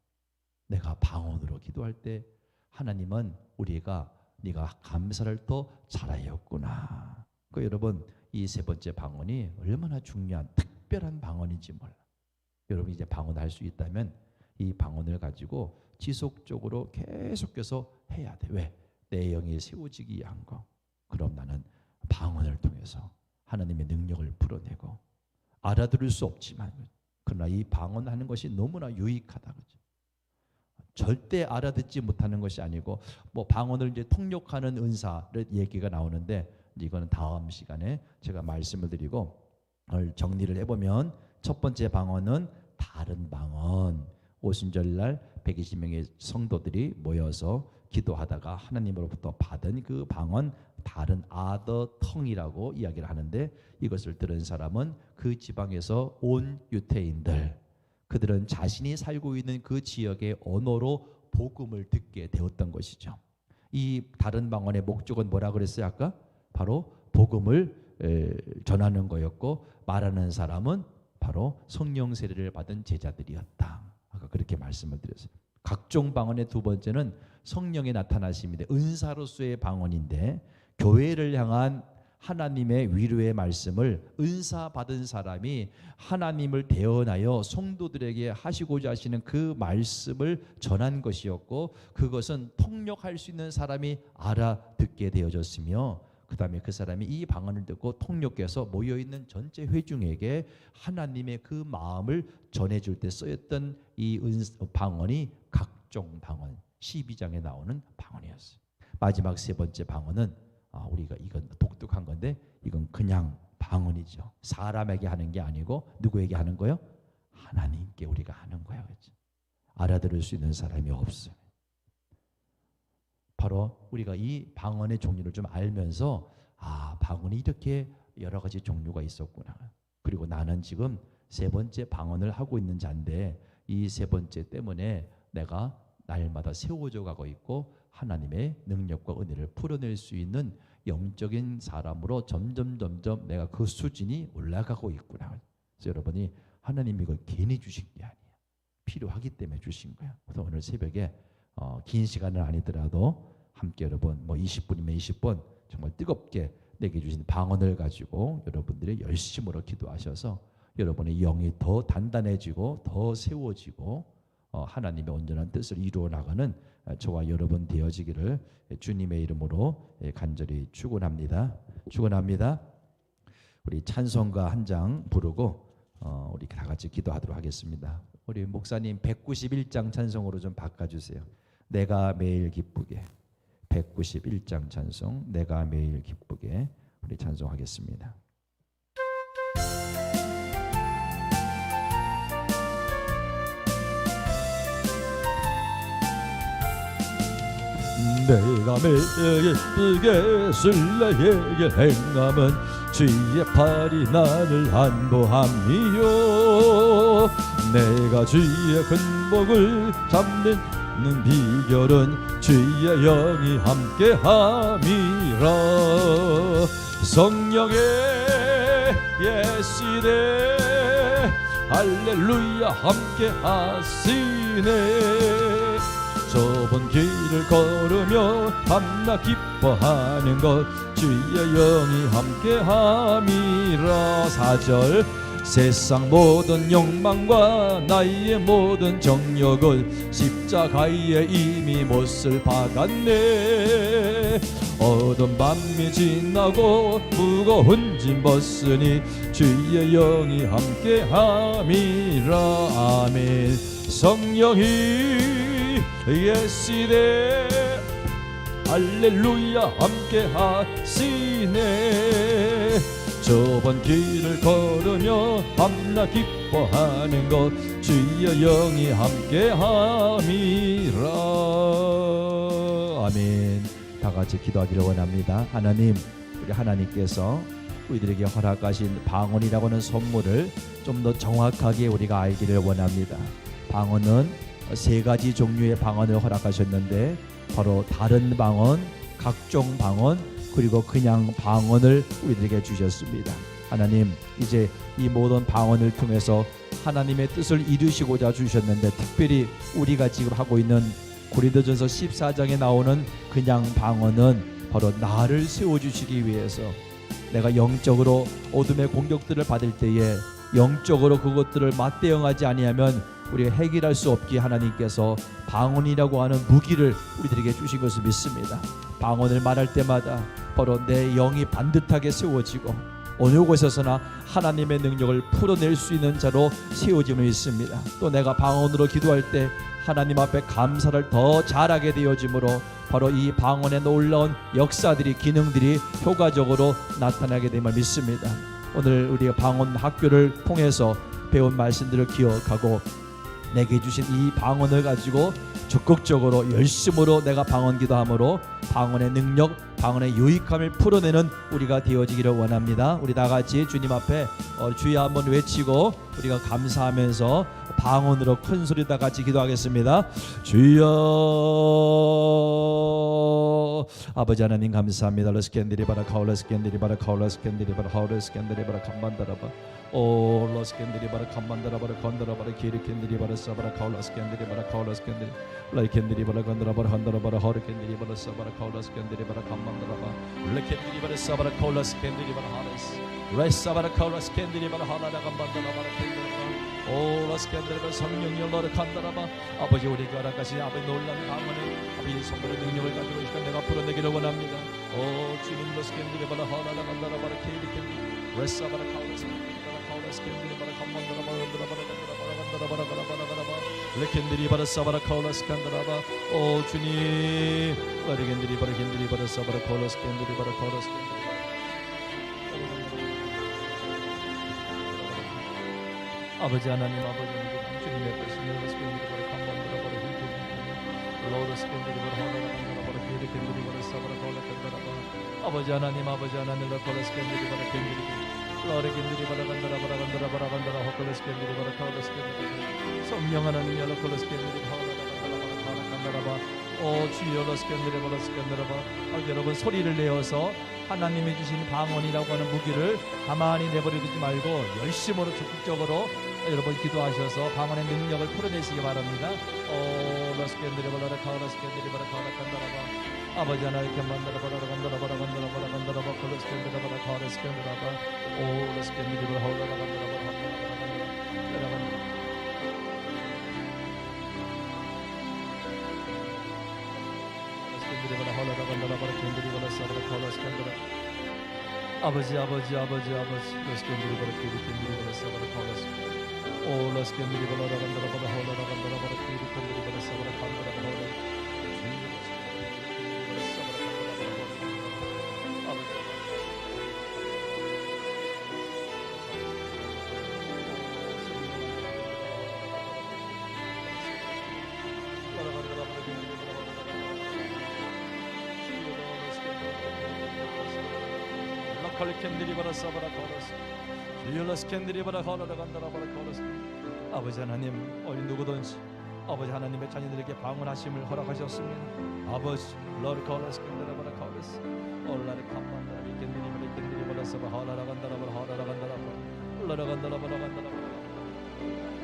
내가 방언으로 기도할 때 하나님은 우리가 네가 감사를 더 잘하였구나. 그 여러분 이 세 번째 방언이 얼마나 중요한 특별한 방언인지 몰라. 여러분 이제 방언할 수 있다면 이 방언을 가지고 지속적으로 계속해서 해야 돼. 왜? 내 영이 세워지기 위한 거. 그럼 나는 방언을 통해서 하나님의 능력을 풀어내고 알아들을 수 없지만 그러나 이 방언하는 것이 너무나 유익하다 그죠? 절대 알아듣지 못하는 것이 아니고 뭐 방언을 이제 통역하는 은사를 얘기가 나오는데 이거는 다음 시간에 제가 말씀을 드리고 정리를 해보면 첫 번째 방언은 다른 방언. 오순절날 120명의 성도들이 모여서 기도하다가 하나님으로부터 받은 그 방언 다른 아더 텅이라고 이야기를 하는데 이것을 들은 사람은 그 지방에서 온 유태인들 그들은 자신이 살고 있는 그 지역의 언어로 복음을 듣게 되었던 것이죠. 이 다른 방언의 목적은 뭐라 그랬어요 아까? 바로 복음을 전하는 거였고 말하는 사람은 바로 성령 세례를 받은 제자들이었다. 아까 그렇게 말씀을 드렸어요. 각종 방언의 두 번째는 성령의 나타나심인데 은사로서의 방언인데 교회를 향한 하나님의 위로의 말씀을 은사 받은 사람이 하나님을 대언하여 성도들에게 하시고자 하시는 그 말씀을 전한 것이었고 그것은 통역할 수 있는 사람이 알아듣게 되어졌으며 그 다음에 그 사람이 이 방언을 듣고 통역해서 모여있는 전체 회중에게 하나님의 그 마음을 전해줄 때 쓰였던 이 방언이 각종 방언 12장에 나오는 방언이었어요. 마지막 세 번째 방언은 우리가 이건 독특한 건데 이건 그냥 방언이죠. 사람에게 하는 게 아니고 누구에게 하는 거예요? 하나님께 우리가 하는 거예요. 그렇죠? 알아들을 수 있는 사람이 없어요. 바로 우리가 이 방언의 종류를 좀 알면서 방언이 이렇게 여러 가지 종류가 있었구나. 그리고 나는 지금 세 번째 방언을 하고 있는 자인데 이 세 번째 때문에 내가 날마다 세워져 가고 있고 하나님의 능력과 은혜를 풀어낼 수 있는 영적인 사람으로 점점 내가 그 수준이 올라가고 있구나. 그래서 여러분이 하나님이 이걸 괜히 주신 게 아니에요. 필요하기 때문에 주신 거야. 그래서 오늘 새벽에 긴 시간은 아니더라도 함께 여러분 20분이면 20분 정말 뜨겁게 내게 주신 방언을 가지고 여러분들이 열심으로 기도하셔서 여러분의 영이 더 단단해지고 더 세워지고 하나님의 온전한 뜻을 이루어 나가는 저와 여러분 되어지기를 주님의 이름으로 간절히 축원합니다. 축원합니다. 우리 찬송가 한 장 부르고 우리 다 같이 기도하도록 하겠습니다. 우리 목사님 191장 찬송으로 좀 바꿔주세요. 내가 매일 기쁘게. 191장 찬송 내가 매일 기쁘게 우리 찬송하겠습니다. 내가 매일 기쁘게 순례에게 행함은 주의 팔이 나를 안보함이요. 내가 주의 큰 복을 잡는 비결은 주의 영이 함께함이라. 성령의 예시되 할렐루야 함께하시네. 좁은 길을 걸으며 밤낮 기뻐하는 것 주의 영이 함께함이라. 4절 세상 모든 욕망과 나의 모든 정욕을 십자가에 이미 못을 박았네. 어두운 밤이 지나고 무거운 짐 벗으니 주의 영이 함께함이라. 아멘. 성령이 예시되 할렐루야 함께하시네. 좁은 길을 걸으며 밤낮 기뻐하는 것 주의 영이 함께함이라. 아멘. 다같이 기도하기를 원합니다. 하나님, 우리 하나님께서 우리들에게 허락하신 방언이라고 하는 선물을 좀 더 정확하게 우리가 알기를 원합니다. 방언은 3가지 종류의 방언을 허락하셨는데 바로 다른 방언, 각종 방언, 그리고 그냥 방언을 우리들에게 주셨습니다. 하나님, 이제 이 모든 방언을 통해서 하나님의 뜻을 이루시고자 주셨는데, 특별히 우리가 지금 하고 있는 고린도전서 14장에 나오는 그냥 방언은 바로 나를 세워주시기 위해서, 내가 영적으로 어둠의 공격들을 받을 때에 영적으로 그것들을 맞대응하지 아니하면 우리가 해결할 수 없기에 하나님께서 방언이라고 하는 무기를 우리들에게 주신 것을 믿습니다. 방언을 말할 때마다 바로 내 영이 반듯하게 세워지고 어느 곳에서나 하나님의 능력을 풀어낼 수 있는 자로 세워짐을 믿습니다. 또 내가 방언으로 기도할 때 하나님 앞에 감사를 더 잘하게 되어지므로 바로 이 방언의 놀라운 역사들이, 기능들이 효과적으로 나타나게 됨을 믿습니다. 오늘 우리가 방언 학교를 통해서 배운 말씀들을 기억하고 내게 주신 이 방언을 가지고 적극적으로 열심으로 내가 방언 기도함으로 방언의 능력, 방언의 유익함을 풀어내는 우리가 되어지기를 원합니다. 우리 다 같이 주님 앞에 주여 한번 외치고 우리가 감사하면서 방언으로 큰 소리 다 같이 기도하겠습니다. 주여. 아버지 하나님 감사합니다. 러스캔드리바라 카울러스캔드리바라 카울러스캔드리바라 하울러스캔드리바라 감반다라바 오 러스캔드리바라 감반다라바라 건다라바라 기르캔드리바라 사바라 카울러스캔드리바라 카울러스캔드리 라이캔드리바라 건다라바라 한다라바라 하르캔드리바라 사바라 카울러스캔드리바라 감반다라바 레캔드리바라 사바라 카울러스캔드리바라 하레스 레사바라 카울러스캔드리바라 하나라 감반다라바라 캔드리바라 오 라스캔드리바 성령님 너를 간다라바 아버지 우리에게 허락하신 아버지 놀라운 방언의 아버지 성령의 능력을 가지고 있으니까 내가 풀어내기를 원합니다. 오 주님 라스캔드리바라 하나라 간다라바라 케이리캔드 레사바라 카울러스캔드리바라 카울러스캔드리바라 감반다라바라 간다라바라 간다라바라 간다라바라 레캔드리바라 사바라 카울러스캔드라바 오 주님 라리겐드리바라 겐드리바라 사바라 카울러스캔드리바라 카울러스캔드 아버지 하나님 아버지 주님의 뜻을 로스캔드리바라 감반다라바라 힐토 로스캔드리바라 하나라 간다라바라 케이리캔드리바라 사바라 카울러스캔드라바 아버지 하나님 로스캔드리바라 캔드리바라 로레캔드리바라 간다라바라 간다라바라 간다라 호클로스캔드리바라 카울러스캔드리바라 성령 하나님 로스캔드리바라 하나라 간다라바 오 주여 로스캔드리바라 스캔드라바 여러분 소리를 내어서 하나님이 주신 방언이라고 하는 무기를 가만히 내버리지 말고 열심으로 적극적으로 여러분 기도하셔서 방언의 능력을 풀어내시기 바랍니다. 오 로스캔드리바라 카울러스캔드리바라 카울러스캔드라바 아버지 하나님 만다라바라 간다라바라 간다라바라 간다라바 콜로스캔드라바라 카울러스캔드라바 오 로스캔드리바라 하울라라 간다라바라 간다라바라 아버지 로스캔드리바라 키리캔드리바라 사바라 카울러스 Olas kendiri bala ragandara bala hola ragandara bala kiri kendiri bala sabara kandara bala hola kendiri bala sabara kolas 주여라스 캔들이 바라 하나라 간다라 바라 코러스 아버지 하나님 어디 누구든지 아버지 하나님의 자녀들에게 방언하심을 허락하셨습니다. 아버지 러르 코러스 캔들아 바라 코러스 올라르 캄만다라 캔들이 바라 캔들이 바라 사바 하나라 간다라 바라 하나라 간다라 바라 올라라 간다라 바라 간다라 바라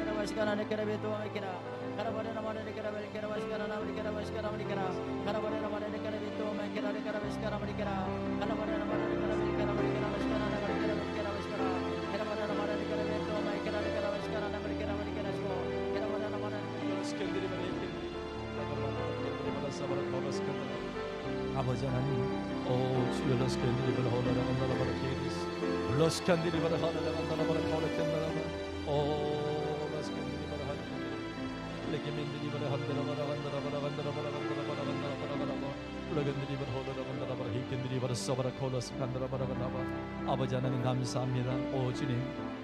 Karabaskana karabeto kara karabare namare karabe karabaskana namare karabaskana namare kara karabare namare karabeto kara karabaskana namare kara karabare namare karabe karabare karabaskana namare karabe karabaskana karabare namare karabeto kara karabaskana namare karabe karasko karabare namare 스캔들이 바라 캔들이 바라 사바라 코러스 캔들아 아버지 하나님 오 주여 스캔들이 바라 하나라 간다라 바라 케리스 러스 캔들이 바라 하나라 간다라 바라 코러 캔들아 오 legemendiri bara handara bara gandara bara gandara bara gandara bara gandara bara gandara legendiri bara 호라라 gandara bara 히켄들이 bara sabara kolas gandara bara gandara 아버지 하나님 감사합니다. 오 주님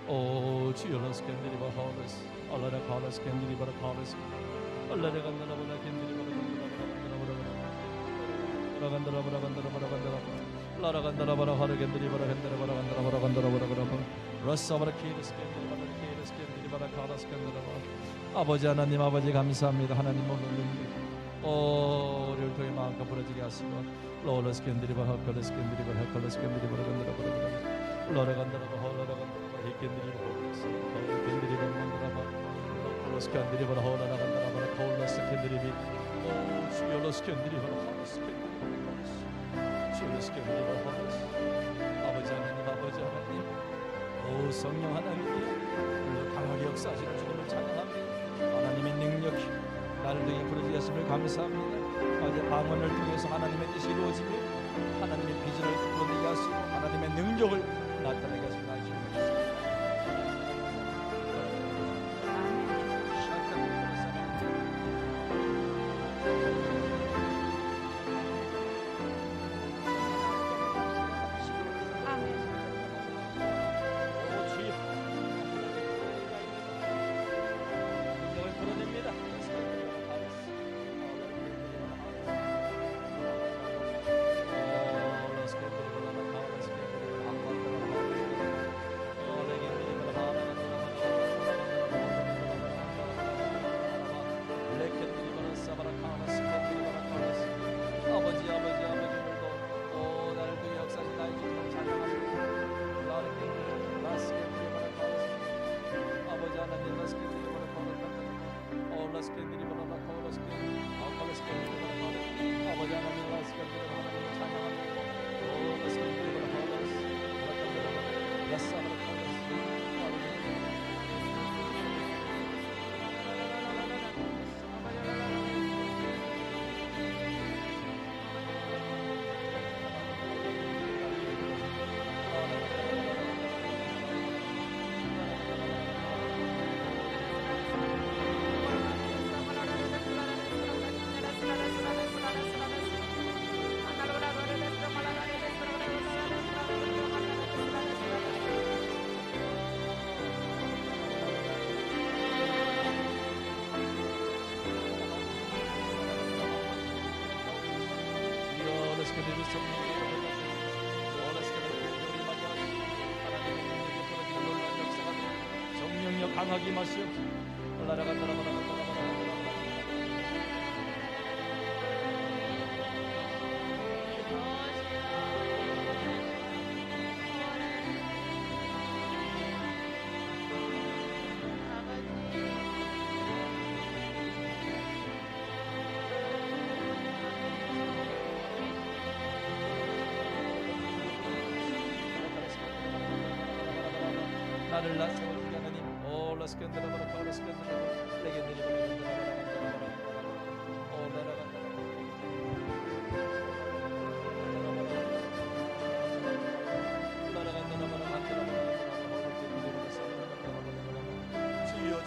오 주여 스캔들이 bara 호라스 알라라 코라스 캔들이 bara 코라스 알라라 gandara bara 캔들이 bara gandara bara gandara bara gandara 라라 gandara bara 하라 캔들이 bara gandara bara gandara bara gandara bara gandara 라사 bara 케르스 캔들이 bara 케르스 캔들이 bara 코라스 캔들이 아버지 하나님 아버지 감사합니다. 하나님 오늘 우리를 통해 마음껏 부러지게 하시고 로러스 캔들이바 헛걸러스 캔들이바 헛걸러스 캔들이바 간다라 버려라 로러 간다라 홀러라 간다라 히켄들이바 홀러스 캔들이바 간다라 로러스 캔들이바 홀러라 간다라 홀러스 캔들이비 오 주여러스 캔들이바 홀러스 주여러스 캔들이바 홀러스 아버지 하나님 오 성령 하나님이 강하게 역사하시는 주님을 찬양합니다. 하나님의 능력이 나를 통해 부르짖게 하심을 감사합니다. 어제 방언을 통해서 하나님의 뜻이 이루어지며 하나님의 비전을 이루어지게 하시고 하나님의 능력을 나타내게 하시고 성령여 강하게 마시옵소서. 올라라간다라 바라간다라 나를 세워주게 하나님 올라스캔드라바라 카라스캔드라바라 레겐드리바라 올라라간다라 주여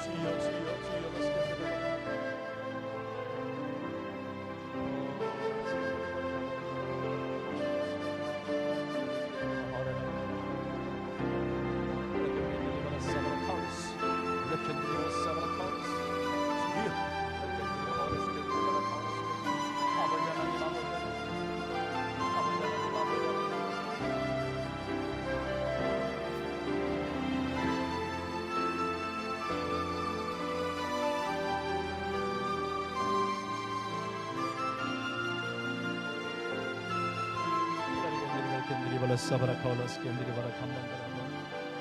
사바라카올라스 캔디리바라 감당다라고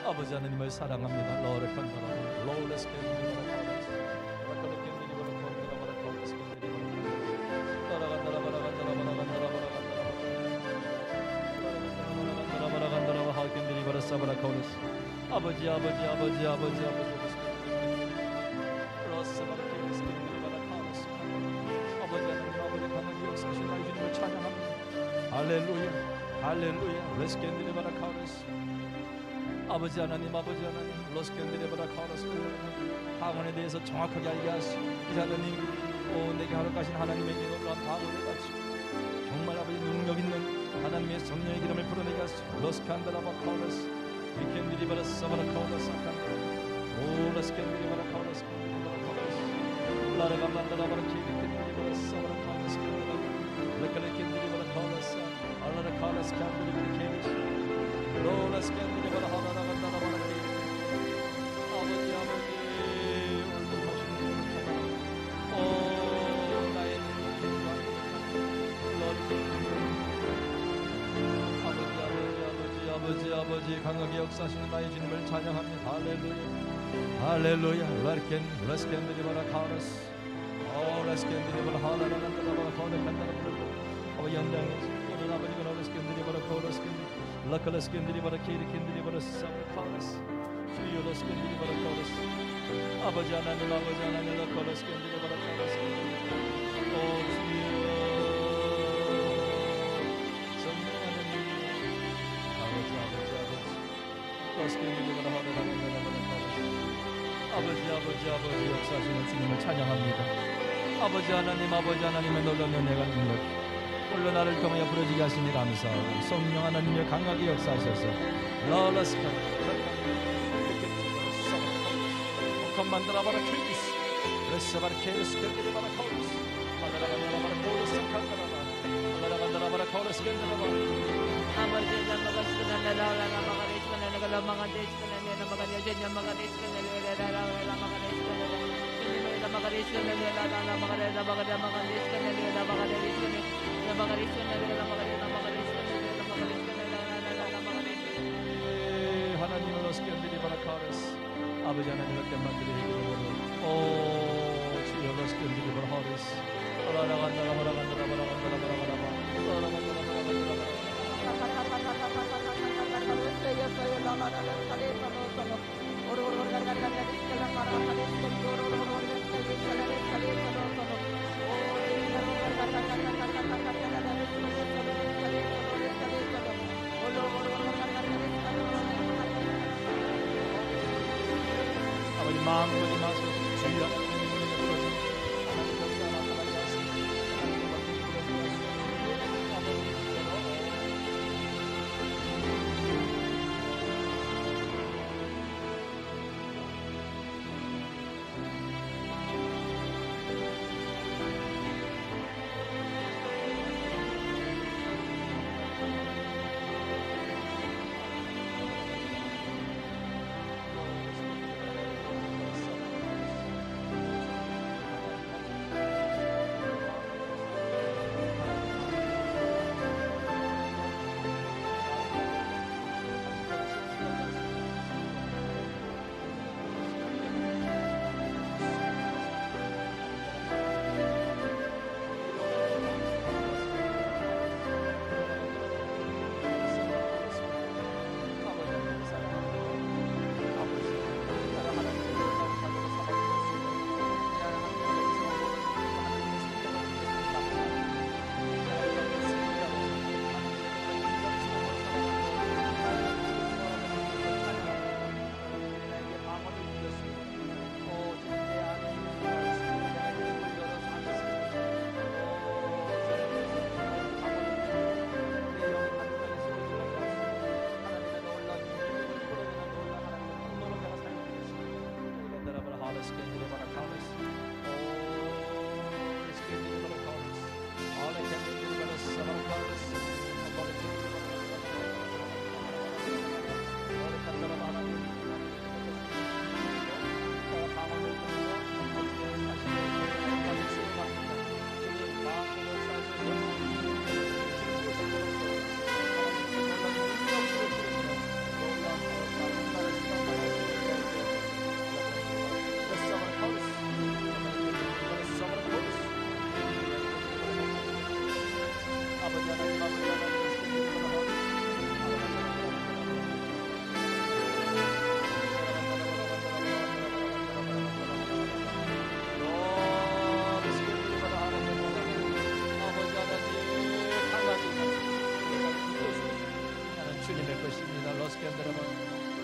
아버지 하나님을 사랑합니다. 로르 칸다라고 로레스 캔디리바라 카올라스 라카르 캔디리바라 칸다라바라 카올라스 캔디리바라 따라간다라바라간다라바라간다라바라간다라바라간다라바 하캔디리바라 사바라카올라스 아버지 로스바라케리스 캔디리바라 카올라스 아버지 하나님 아버지 강하게 역사하신 나의 주님을 찬양합니다. 할렐루야 할렐루야 레스캔디리바라 카올라스 아버지 하나님 로스캔디리바라 카올라스 방언에 대해서 정확하게 알게 하시고 하나님 내게 허락하신 하나님의 이 놀라운 방언을 가지고 정말 아버지 능력 있는 하나님의 성령의 기름을 불어내게 하시고 로스칸다라바 카올라스 리캔디리바라 사바라 카올라스 오 레스캔디리바라 카올라스 라라간다라바라 키리캔디리바라 사바라 카올라스 레칼레캔디리바라 카올라스 알라라 카올라스 캔디리바라 케리스 로라스 캔디리바라 하라라간다라바라 케리스 아버지 오늘도 하시는 나의 아버지 강하게 역사하시는 나의 주님을 찬양합니다. 할렐루야 라르켄 레스캔디리바라 카오라스 레스캔디리바라 하라라간다라바라 카오라간다라바라 연장에서 오늘 아버지가 레스캔디리바라 카오라스 라칼레스캔디리바라 케리캔디리바라 사바라 카오라스 주여 레스캔디리바라 카오라스 아버지 하나님 라칼레스캔디리바라 카오라스 오 주여 성령 하나님 아버지 레스캔디리바라 하라라간다라바라 아버지 역사하시는 주님을 찬양합니다. 아버지 하나님의 놀라운 은혜가 능력 홀로 나를 통하여 부러지게 하시니 감사하고 성령 하나님의 강하게 역사하셔서 라라스카 컴만드라바라 킬리스 레스바라 케르스 켈리바라 카우스 알라라간다라바라 코르스 칸다라바 알라라간다라바라 코르스 켄다라바 아버지 하나님을 로스캔디리바라 카레스 아버지 하나님을 땜만들이 해주는 오 주여 로스캔디리바라 하레스 아버지 마음껏 임하소서 주여 하나님의 눈에 부러진 하나님 역사 나타나게 하시고 하나님의 말씀이 부러지게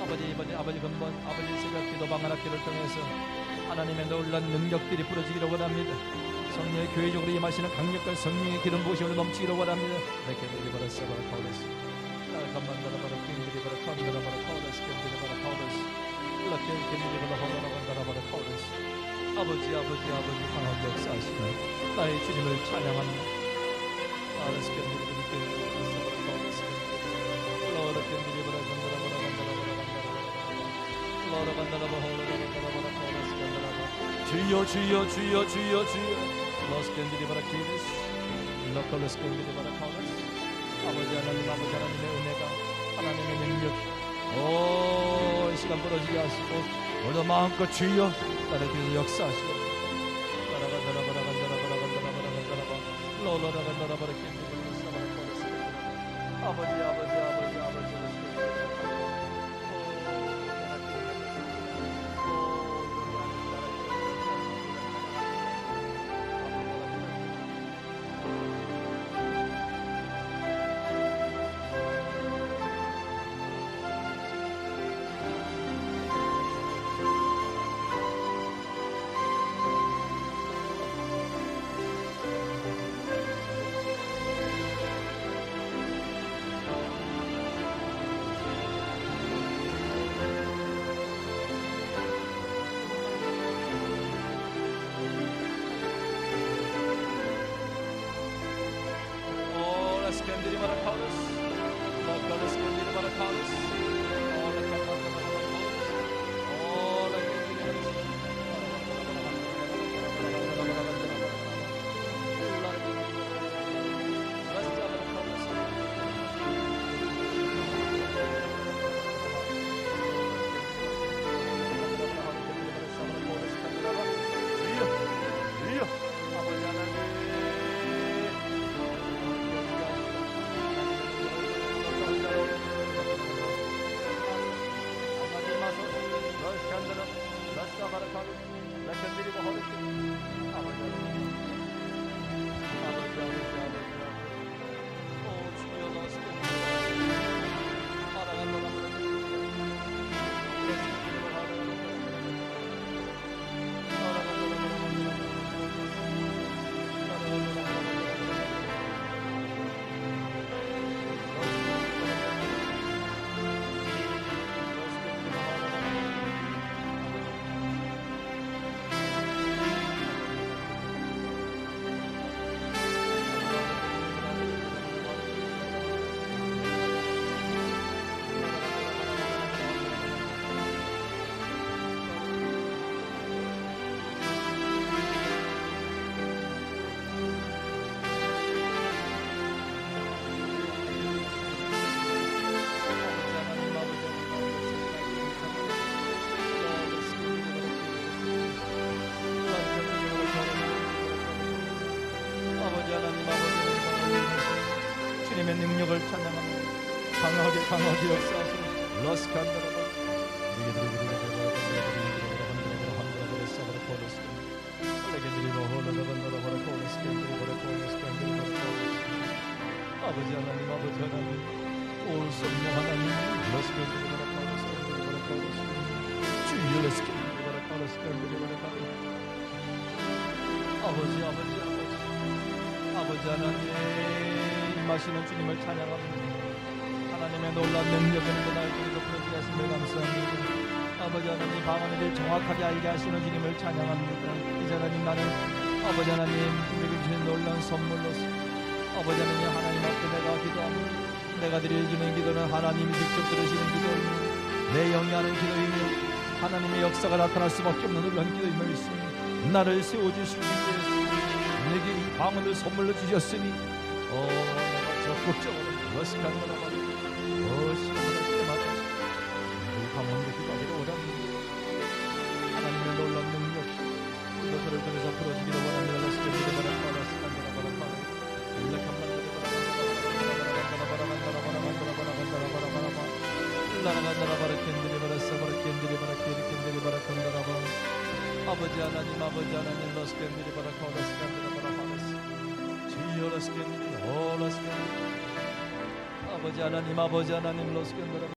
아버지 근본 아버지 새벽 기도 방언 학기를 통해서 하나님의 놀란 능력들이 부러지기를 원합니다. 성령의 교회적으로 임하시는 강력한 성령의 기름 부으심을 넘치기를 원합니다. 레케들이 바라 사바라 카오레스 나가만다라 바라 퀸들이 바라 칸다라 바라 카오레스 캔들이 바라 카오레스 라케들이 바라 호라라간다라 바라 카오레스 아버지 강한 역사하시는 나의 주님을 찬양합니다. 아레스 캔들이 바라 사바라 카오레스 로라 캔들이 바라 간다라 바라 간다라 바라 간다라 로라 간다라 바라 호라라간다라 바라 카오레스 간다라 주여 러스캔들이 바라 키리스 러컬러스캔들이 바라 카오레스 아버지 하나님의 은혜가 하나님의 능력 이 시간 부러지게 하시고 오늘 마음껏 주여 나를 위해서 역사하시고 따라간다라 바라간다라 로라간다라 바라 캔들이 사바라 카오레스 아버지 Skendiri bara kaos, lokal skendiri bara kaos, ola kapal bara kaos, ola kendiri 주님의 능력을 찬양합니다. 강하게 역사하시는 러스칸다라바 아버지 하나님 올 성령 하나님 주여 아버지 하나님 임하시는 주님을 찬양합니다. 하나님의 놀라운 능력을 날 주님도 부르게 하심을 감사합니다. 아버지 하나님 방언을 정확하게 알게 하시는 주님을 찬양합니다. 이제 하나님 나는 아버지 하나님 우리에게 주신 놀라운 선물로서 아버지 하나님 앞에 내가 기도합니다. 내가 드려지는 기도는 하나님이 직접 들으시는 기도입니다. 내 영위하는 기도이며 하나님의 역사가 나타날 수밖에 없는 놀라운 기도임을 믿습니다. 나를 세워주시기 위해서 내게 이 방언을 선물로 주셨으니 내가 적극적으로 러스칸다라 말이야 시간을 때마다 이 방언을 기도하기를 원합니다. 하나님의 놀라운 능력 그것을 통해서 풀어지기를 원합니다. 러스칸다라 말이야 시간다라 아버지 하나님 러스캔들이 바라 카오라스칸들이 바라 하나스 주여 러스캔들이 러스캔 아버지 하나님 러스캔들